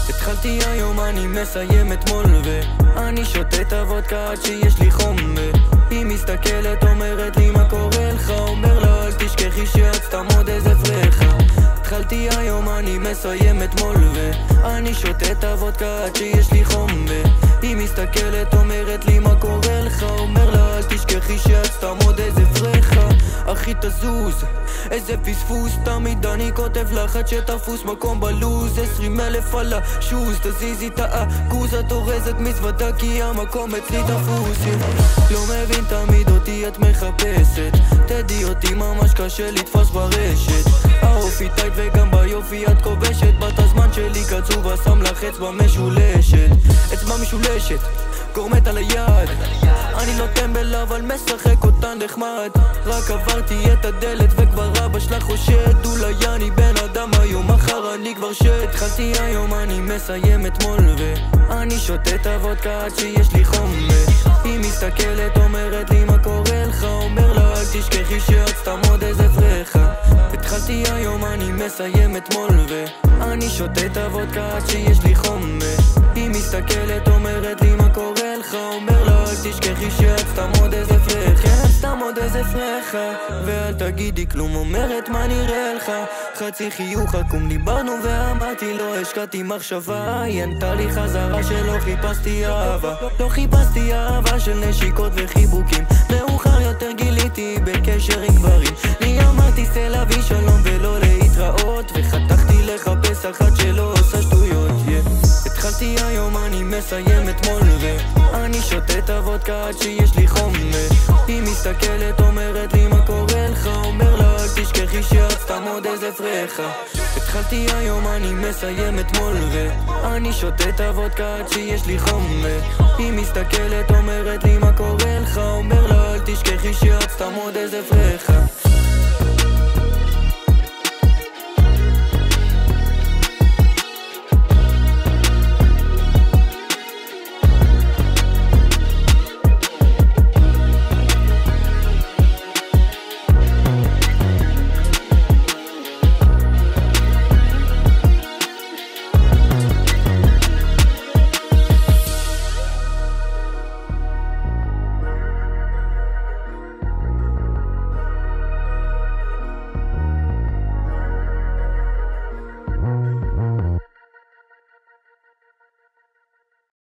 התחלתי היום, אני מסיים אתמול ואני שותה את הוודקה עד שיש לי חום היא מסתכלת, אומרת לי מה קורה לך, אומר לה אל תשכחי שאת סתם עוד איזה פרחה. התחלתי היום, אני מסיים אתמול ואני שותה את הוודקה עד שיש לי חום היא מסתכלת, אומרת לי מה קורה לך, אומר לה אל תשכחי שאת סתם עוד איזה פרחה. אחי תזוז, איזה פספוס, תמיד אני כותב לך עד שתפוס מקום בלוז 20,000 על השוז, תזיזי את העכוז, את אורזת מזוודה כי המקום אצלי תפוס לא מבין תמיד אותי את מחפשת, תדעי אותי ממש קשה לתפוס ברשת האופי טייט וגם ביופי את כובשת, בת הזמן שלי קצוב ושם לך אצבע משולשת, אצבע משולשת גורמת על היד, אני לא טמבל אבל משחק אותן נחמד, רק עברתי את הדלת וכבר אבא שלך חושד, אולי אני בן אדם היום מחר אני כבר שד. התחלתי היום, אני מסיים אתמול ואני שותה את הוודקה עד שיש לי חום היא מסתכלת, אומרת לי מה קורה לך, אומר לה אל תשכחי שאת סתם עוד איזה פרחה. התחלתי היום, אני מסיים אתמול ואני שותה את הוודקה עד שיש לי חום היא מסתכלת, אומרת לי מה קורה לך, אומר לה אל תשכחי שאת סתם עוד איזה פרחה, כן סתם עוד איזה פרחה ואל תגידי כלום, אומרת מה נראה לך, חצי חיוך עקום דיברנו ואמרתי לא השקעתי מחשבה, היא ענתה לי חזרה שלא חיפשתי אהבה, לא חיפשתי אהבה של נשיקות וחיבוקים, מאוחר יותר גיליתי בקשר עם גברים, לי אמרתי סה להביא שלום ולא להתראות, וחתכתי לחפש אחת שלא עושה שטויות התחלתי היום, אני מסיים אתמול ואני שותה את הוודקה עד שיש לי חום היא מסתכלת, אומרת לי מה קורה לך, אומר לה אל תשכחי שאת סתם עוד איזה פרחה. התחלתי היום, אני מסיים אתמול ואני שותה את הוודקה עד שיש לי חום היא מסתכלת, אומרת לי מה קורה לך, אומר לה אל תשכחי שאת סתם עוד איזה פרחה.